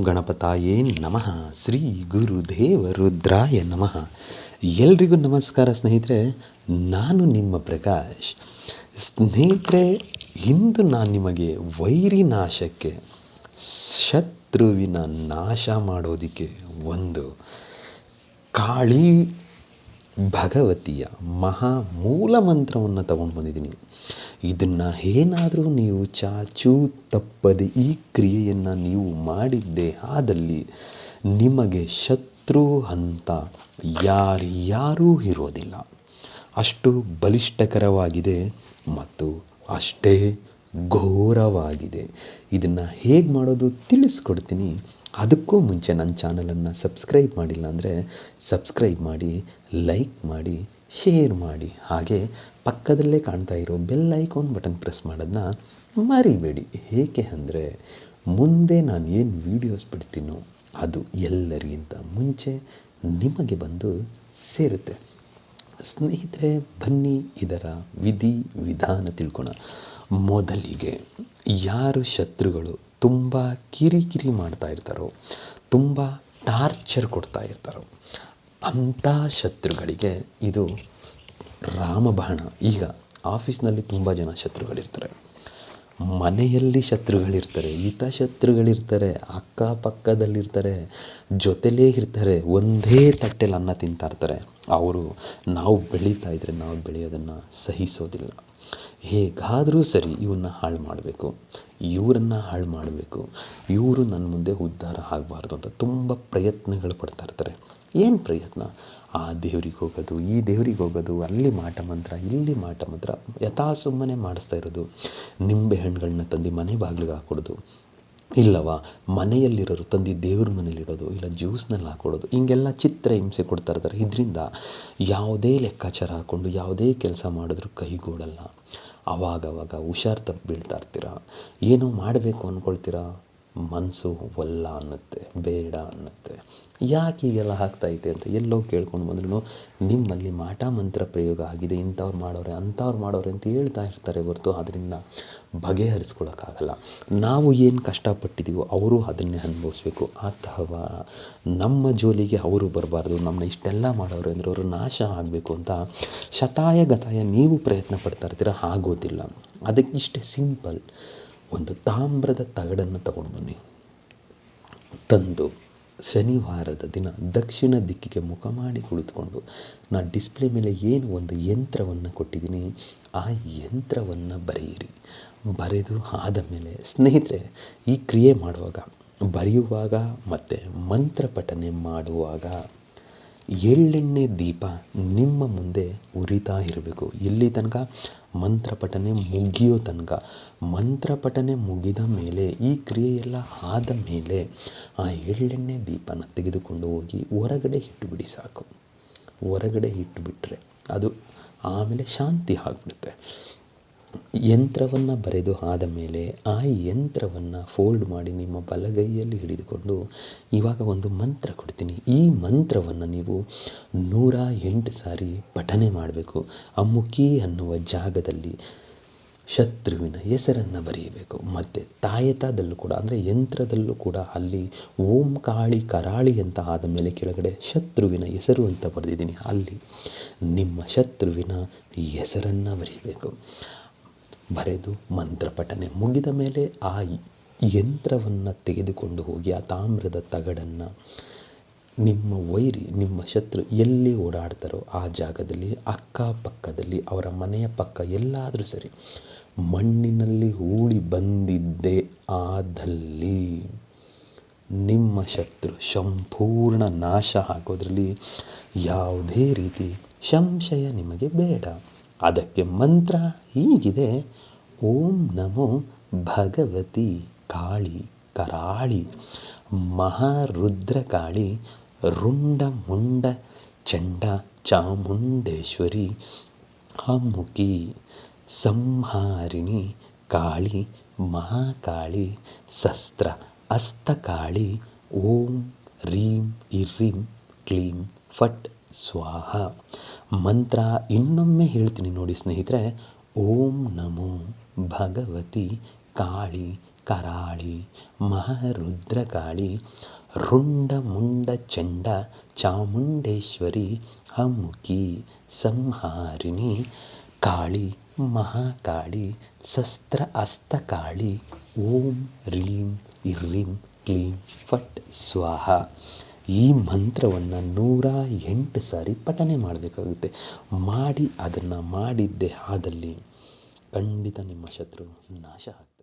ಗಣಪತಾಯೇ ನಮಃ. ಶ್ರೀ ಗುರುದೇವ ರುದ್ರಾಯ ನಮಃ. ಎಲ್ರಿಗೂ ನಮಸ್ಕಾರ ಸ್ನೇಹಿತರೆ, ನಾನು ನಿಮ್ಮ ಪ್ರಕಾಶ್. ಸ್ನೇಹಿತರೆ, ಇಂದು ನಾನು ನಿಮಗೆ ವೈರಿ ನಾಶಕ್ಕೆ, ಶತ್ರುವಿನ ನಾಶ ಮಾಡೋದಕ್ಕೆ ಒಂದು ಕಾಳಿ ಭಗವತಿಯ ಮಹಾ ಮೂಲ ಮಂತ್ರವನ್ನು ತಗೊಂಡು ಬಂದಿದ್ದೀನಿ. ಇದನ್ನು ಏನಾದರೂ ನೀವು ಚಾಚೂ ತಪ್ಪದೆ ಈ ಕ್ರಿಯೆಯನ್ನು ನೀವು ಮಾಡಿದ್ದೇ ಆದಲ್ಲಿ ನಿಮಗೆ ಶತ್ರು ಅಂತ ಯಾರ್ಯಾರೂ ಇರೋದಿಲ್ಲ. ಅಷ್ಟು ಬಲಿಷ್ಠಕರವಾಗಿದೆ ಮತ್ತು ಅಷ್ಟೇ ಘೋರವಾಗಿದೆ. ಇದನ್ನು ಹೇಗೆ ಮಾಡೋದು ತಿಳಿಸ್ಕೊಡ್ತೀನಿ. ಅದಕ್ಕೂ ಮುಂಚೆ ನನ್ನ ಚಾನಲನ್ನು ಸಬ್ಸ್ಕ್ರೈಬ್ ಮಾಡಿಲ್ಲ ಅಂದರೆ ಸಬ್ಸ್ಕ್ರೈಬ್ ಮಾಡಿ, ಲೈಕ್ ಮಾಡಿ, ಶೇರ್ ಮಾಡಿ. ಹಾಗೆ ಪಕ್ಕದಲ್ಲೇ ಕಾಣ್ತಾ ಇರೋ ಬೆಲ್ ಐಕಾನ್ ಬಟನ್ ಪ್ರೆಸ್ ಮಾಡೋದನ್ನ ಮರಿಬೇಡಿ. ಏಕೆ ಅಂದರೆ ಮುಂದೆ ನಾನು ಏನು ವೀಡಿಯೋಸ್ ಬಿಡ್ತೀನೋ ಅದು ಎಲ್ಲರಿಗಿಂತ ಮುಂಚೆ ನಿಮಗೆ ಬಂದು ಸೇರುತ್ತೆ. ಸ್ನೇಹಿತರೆ, ಬನ್ನಿ ಇದರ ವಿಧಿ ವಿಧಾನ ತಿಳ್ಕೊಳ್ಳೋಣ. ಮೊದಲಿಗೆ ಯಾರು ಶತ್ರುಗಳು ತುಂಬ ಕಿರಿಕಿರಿ ಮಾಡ್ತಾ ಇರ್ತಾರೋ, ತುಂಬ ಟಾರ್ಚರ್ ಕೊಡ್ತಾ ಇರ್ತಾರೋ ಅಂಥ ಶತ್ರುಗಳಿಗೆ ಇದು ರಾಮಬಾಣ. ಈಗ ಆಫೀಸ್ನಲ್ಲಿ ತುಂಬ ಜನ ಶತ್ರುಗಳಿರ್ತಾರೆ, ಮನೆಯಲ್ಲಿ ಶತ್ರುಗಳಿರ್ತಾರೆ, ಹಿತಶತ್ರುಗಳಿರ್ತಾರೆ, ಅಕ್ಕಪಕ್ಕದಲ್ಲಿರ್ತಾರೆ, ಜೊತೆಲೇ ಇರ್ತಾರೆ, ಒಂದೇ ತಟ್ಟೆಲಿ ಅನ್ನ ತಿಂತಾ ಇರ್ತಾರೆ. ಅವರು ನಾವು ಬೆಳೀತಾ ಇದ್ದರೆ ನಾವು ಬೆಳೆಯೋದನ್ನು ಸಹಿಸೋದಿಲ್ಲ. ಹೇಗಾದರೂ ಸರಿ ಇವನ್ನ ಹಾಳು ಮಾಡಬೇಕು, ಇವರನ್ನು ಹಾಳು ಮಾಡಬೇಕು, ಇವರು ನನ್ನ ಮುಂದೆ ಉದ್ಧಾರ ಆಗಬಾರ್ದು ಅಂತ ತುಂಬ ಪ್ರಯತ್ನಗಳು ಪಡ್ತಾ ಇರ್ತಾರೆ. ಏನು ಪ್ರಯತ್ನ? ಆ ದೇವ್ರಿಗೆ ಹೋಗೋದು, ಈ ದೇವ್ರಿಗೆ ಹೋಗೋದು, ಅಲ್ಲಿ ಮಾಟ ಮಂತ್ರ, ಇಲ್ಲಿ ಮಾಟ ಮಂತ್ರ, ಯಥಾ ಸುಮ್ಮನೆ ಮಾಡಿಸ್ತಾ ಇರೋದು. ನಿಂಬೆ ಹಣ್ಣುಗಳನ್ನ ತಂದು ಮನೆ ಬಾಗಿಲಿಗೆ ಹಾಕೊಡೋದು, ಇಲ್ಲವಾ ಮನೆಯಲ್ಲಿರೋರು ತಂದು ದೇವ್ರ ಮನೇಲಿಡೋದು, ಇಲ್ಲ ಜ್ಯೂಸ್ನಲ್ಲಿ ಹಾಕೊಡೋದು, ಹಿಂಗೆಲ್ಲ ಚಿತ್ರ ಹಿಂಸೆ ಕೊಡ್ತಾ ಇರ್ತಾರೆ. ಇದರಿಂದ ಯಾವುದೇ ಲೆಕ್ಕಾಚಾರ ಹಾಕ್ಕೊಂಡು ಯಾವುದೇ ಕೆಲಸ ಮಾಡಿದ್ರೂ ಕೈಗೂಡಲ್ಲ. ಆವಾಗವಾಗ ಹುಷಾರು ತಪ್ಪು ಬೀಳ್ತಾ ಇರ್ತೀರ. ಏನೋ ಮಾಡಬೇಕು ಅಂದ್ಕೊಳ್ತೀರಾ, ಮನಸ್ಸು ಒಲ್ಲ ಅನ್ನುತ್ತೆ, ಬೇಡ ಅನ್ನುತ್ತೆ. ಯಾಕೆ ಹೀಗೆಲ್ಲ ಆಗ್ತಾಯಿದೆ ಅಂತ ಎಲ್ಲೋ ಕೇಳ್ಕೊಂಡು ಬಂದ್ರೂ ನಿಮ್ಮಲ್ಲಿ ಮಾಟ ಮಂತ್ರ ಪ್ರಯೋಗ ಆಗಿದೆ, ಇಂಥವ್ರು ಮಾಡೋರೆ ಅಂಥವ್ರು ಮಾಡೋರೆ ಅಂತ ಹೇಳ್ತಾ ಇರ್ತಾರೆ ಹೊರತು ಅದರಿಂದ ಬಗೆಹರಿಸ್ಕೊಳ್ಳೋಕ್ಕಾಗಲ್ಲ. ನಾವು ಏನು ಕಷ್ಟಪಟ್ಟಿದ್ದೀವೋ ಅವರು ಅದನ್ನೇ ಅನುಭವಿಸ್ಬೇಕು. ಅಥವಾ ನಮ್ಮ ಜೋಲಿಗೆ ಅವರು ಬರಬಾರ್ದು, ನಮ್ಮನ್ನ ಇಷ್ಟೆಲ್ಲ ಮಾಡೋರು ಅಂದರೆ ಅವರು ನಾಶ ಆಗಬೇಕು ಅಂತ ಶತಾಯ ಗತಾಯ ನೀವು ಪ್ರಯತ್ನ ಪಡ್ತಾ ಇರ್ತೀರ. ಆಗೋದಿಲ್ಲ. ಅದಕ್ಕೆ ಇಷ್ಟೇ ಸಿಂಪಲ್. ಒಂದು ತಾಮ್ರದ ತಗಡನ್ನು ತಗೊಂಡು ಬನ್ನಿ, ತಂದು ಶನಿವಾರದ ದಿನ ದಕ್ಷಿಣ ದಿಕ್ಕಿಗೆ ಮುಖ ಮಾಡಿ ಕುಳಿತುಕೊಂಡು ನಾನು ಡಿಸ್ಪ್ಲೇ ಮೇಲೆ ಏನು ಒಂದು ಯಂತ್ರವನ್ನು ಕೊಟ್ಟಿದ್ದೀನಿ ಆ ಯಂತ್ರವನ್ನು ಬರೆಯಿರಿ. ಬರೆದು ಆದ ಮೇಲೆ ಸ್ನೇಹಿತರೆ, ಈ ಕ್ರಿಯೆ ಮಾಡುವಾಗ, ಬರೆಯುವಾಗ ಮತ್ತು ಮಂತ್ರ ಪಠನೆ ಮಾಡುವಾಗ ಎಳ್ಳೆಣ್ಣೆ ದೀಪ ನಿಮ್ಮ ಮುಂದೆ ಉರಿತಾ ಇರಬೇಕು. ಎಲ್ಲಿ ತನಕ? ಮಂತ್ರ ಪಠನೆ ಮುಗಿಯೋ ತನಕ. ಮಂತ್ರ ಪಠನೆ ಮುಗಿದ ಮೇಲೆ, ಈ ಕ್ರಿಯೆಯೆಲ್ಲ ಆದ ಮೇಲೆ ಆ ಎಳ್ಳೆಣ್ಣೆ ದೀಪನ ತೆಗೆದುಕೊಂಡು ಹೋಗಿ ಹೊರಗಡೆ ಇಟ್ಟುಬಿಡಿ. ಸಾಕು, ಹೊರಗಡೆ ಇಟ್ಟುಬಿಟ್ರೆ ಅದು ಆಮೇಲೆ ಶಾಂತಿ ಆಗಿಬಿಡುತ್ತೆ. ಯಂತ್ರವನ್ನು ಬರೆದು ಆದ ಮೇಲೆ ಆ ಯಂತ್ರವನ್ನು ಫೋಲ್ಡ್ ಮಾಡಿ ನಿಮ್ಮ ಬಲಗೈಯಲ್ಲಿ ಹಿಡಿದುಕೊಂಡು ಇವಾಗ ಒಂದು ಮಂತ್ರ ಕೊಡ್ತೀನಿ. ಈ ಮಂತ್ರವನ್ನು ನೀವು 108 ಸಾರಿ ಪಠನೆ ಮಾಡಬೇಕು. ಅಮ್ಮುಕಿ ಅನ್ನುವ ಜಾಗದಲ್ಲಿ ಶತ್ರುವಿನ ಹೆಸರನ್ನು ಬರೆಯಬೇಕು. ಮತ್ತು ತಾಯತದಲ್ಲೂ ಕೂಡ, ಅಂದರೆ ಯಂತ್ರದಲ್ಲೂ ಕೂಡ ಅಲ್ಲಿ ಓಂ ಕಾಳಿ ಕರಾಳಿ ಅಂತ ಆದ ಮೇಲೆ ಕೆಳಗಡೆ ಶತ್ರುವಿನ ಹೆಸರು ಅಂತ ಬರೆದಿದ್ದೀನಿ. ಅಲ್ಲಿ ನಿಮ್ಮ ಶತ್ರುವಿನ ಹೆಸರನ್ನು ಬರೀಬೇಕು. ಬರೆದು ಮಂತ್ರ ಪಠನೆ ಮುಗಿದ ಮೇಲೆ ಆ ಯಂತ್ರವನ್ನು ತೆಗೆದುಕೊಂಡು ಹೋಗಿ ಆ ತಾಮ್ರದ ತಗಡನ್ನು ನಿಮ್ಮ ವೈರಿ, ನಿಮ್ಮ ಶತ್ರು ಎಲ್ಲಿ ಓಡಾಡ್ತಾರೋ ಆ ಜಾಗದಲ್ಲಿ, ಅಕ್ಕಪಕ್ಕದಲ್ಲಿ, ಅವರ ಮನೆಯ ಪಕ್ಕ ಎಲ್ಲಾದರೂ ಸರಿ ಮಣ್ಣಿನಲ್ಲಿ ಹೂಳಿ ಬಂದಿದ್ದೇ ಆದಲ್ಲಿ ನಿಮ್ಮ ಶತ್ರು ಸಂಪೂರ್ಣ ನಾಶ ಆಗೋದ್ರಲ್ಲಿ ಯಾವುದೇ ರೀತಿ ಸಂಶಯ ನಿಮಗೆ ಬೇಡ. ಅದಕ್ಕೆ ಮಂತ್ರ ಹೀಗಿದೆ: ಓಂ ನಮೋ ಭಗವತಿ ಕಾಳಿ ಕರಾಳಿ ಮಹಾರುದ್ರಕಾಳಿ ರುಂಡ ಮುಂಡ ಚಂಡ ಚಾಮುಂಡೇಶ್ವರಿ ಅಮ್ಮುಕಿ ಸಂಹಾರಿಣಿ ಕಾಳಿ ಮಹಾಕಾಳಿ ಶಸ್ತ್ರ ಹಸ್ತಕಾಳಿ ಓಂ ರೀಂ ಇರ್ರೀಂ ಕ್ಲೀಂ ಫಟ್ ಸ್ವಾಹ. ಮಂತ್ರ ಇನ್ನೊಮ್ಮೆ ಹೇಳ್ತೀನಿ ನೋಡಿ ಸ್ನೇಹಿತರೆ: ಓಂ ನಮೋ ಭಗವತಿ ಕಾಳಿ ಕರಾಳಿ ಮಹಾರುದ್ರಕಾಳಿ ರುಂಡ ಮುಂಡ ಚಂಡ ಚಾಮುಂಡೇಶ್ವರಿ ಅಮುಕಿ ಸಂಹಾರಿಣಿ ಕಾಳಿ ಮಹಾಕಾಳಿ ಶಸ್ತ್ರ ಹಸ್ತಕಾಳಿ ಓಂ ರೀಂ ಇರ್ರೀಂ ಕ್ಲೀಂ ಫಟ್ ಸ್ವಾಹ. ಈ ಮಂತ್ರವನ್ನು 108 ಸಾರಿ ಪಠನೆ ಮಾಡಬೇಕಾಗುತ್ತೆ. ಮಾಡಿ ಅದನ್ನು ಮಾಡಿದ್ದೇ ಆದಲ್ಲಿ ಖಂಡಿತ ನಿಮ್ಮ ಶತ್ರು ನಾಶ ಆಗ್ತಾರೆ.